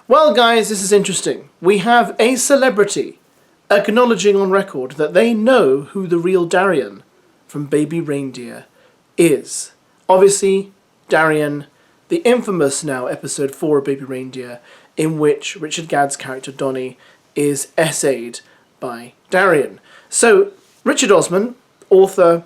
Well guys, this is interesting. We have a celebrity acknowledging on record that they know who the real Darrien from Baby Reindeer is. Obviously, Darrien, the infamous now episode 4 of Baby Reindeer, in which Richard Gadd's character Donnie is essayed by Darrien. So, Richard Osman, author,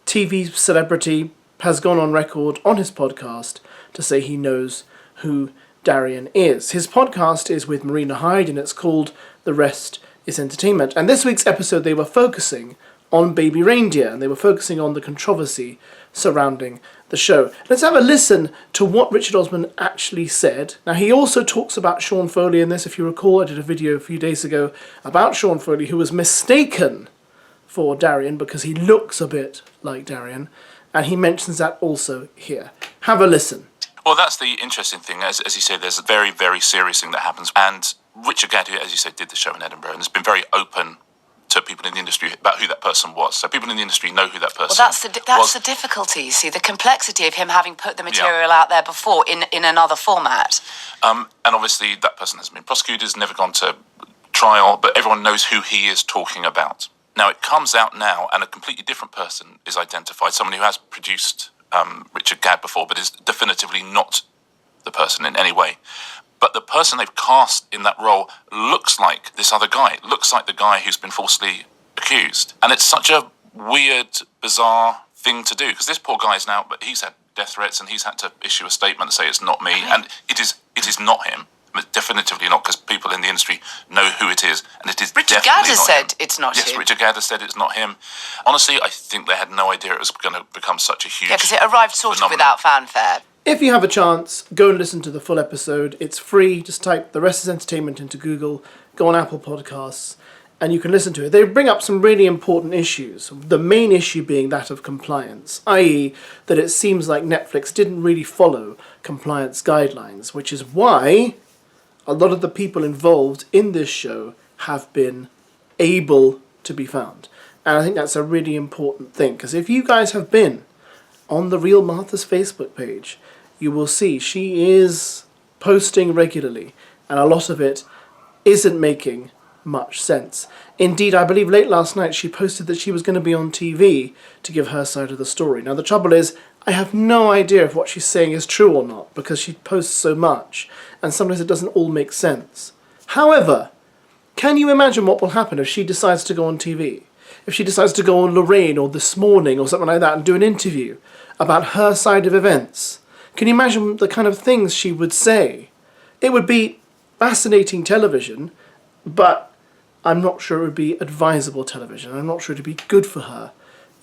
TV celebrity, has gone on record on his podcast to say he knows who Darrien is. His podcast is with Marina Hyde and it's called The Rest is Entertainment. And this week's episode they were focusing on Baby Reindeer and they were focusing on the controversy surrounding the show. Let's have a listen to what Richard Osman actually said. Now he also talks about Sean Foley in this. If you recall, I did a video a few days ago about Sean Foley who was mistaken for Darrien because he looks a bit like Darrien, and he mentions that also here. Have a listen. Well, that's the interesting thing. As you say, there's a very, very serious thing that happens. And Richard Gadd, who, as you said, did the show in Edinburgh, and has been very open to people in the industry about who that person was. So people in the industry know who that person was. Well, that's the difficulty, you see, the complexity of him having put the material out there before in another format. And obviously that person hasn't been prosecuted, has never gone to trial, but everyone knows who he is talking about. Now, it comes out now, and a completely different person is identified, someone who has produced Richard Gadd before, but is definitively not the person in any way. But the person they've cast in that role looks like this other guy, looks like the guy who's been falsely accused. And it's such a weird, bizarre thing to do, because this poor guy's now, but he's had death threats and he's had to issue a statement and say it's not me, and it is not him. Definitively not, because people in the industry know who it is, and it is Richard definitely Gadd has not said him. It's not him. Yes, Richard Gadd has said it's not him. Honestly, I think they had no idea it was going to become such a huge because it arrived sort of without fanfare. If you have a chance, go and listen to the full episode. It's free. Just type The Rest is Entertainment into Google, go on Apple Podcasts, and you can listen to it. They bring up some really important issues. The main issue being that of compliance, i.e. that it seems like Netflix didn't really follow compliance guidelines, which is why a lot of the people involved in this show have been able to be found. And I think that's a really important thing, because if you guys have been on The Real Martha's Facebook page, you will see she is posting regularly, and a lot of it isn't making much sense. Indeed, I believe late last night she posted that she was going to be on TV to give her side of the story. Now the trouble is, I have no idea if what she's saying is true or not, because she posts so much, and sometimes it doesn't all make sense. However, can you imagine what will happen if she decides to go on TV? If she decides to go on Lorraine or This Morning or something like that and do an interview about her side of events? Can you imagine the kind of things she would say? It would be fascinating television, but I'm not sure it would be advisable television. I'm not sure it would be good for her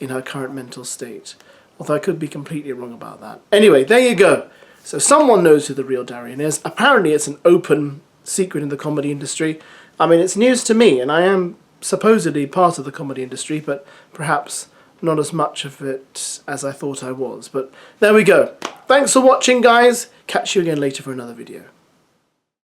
in her current mental state. Although I could be completely wrong about that. Anyway, there you go. So someone knows who the real Darrien is. Apparently it's an open secret in the comedy industry. I mean, it's news to me, and I am supposedly part of the comedy industry, but perhaps not as much of it as I thought I was. But there we go. Thanks for watching, guys. Catch you again later for another video.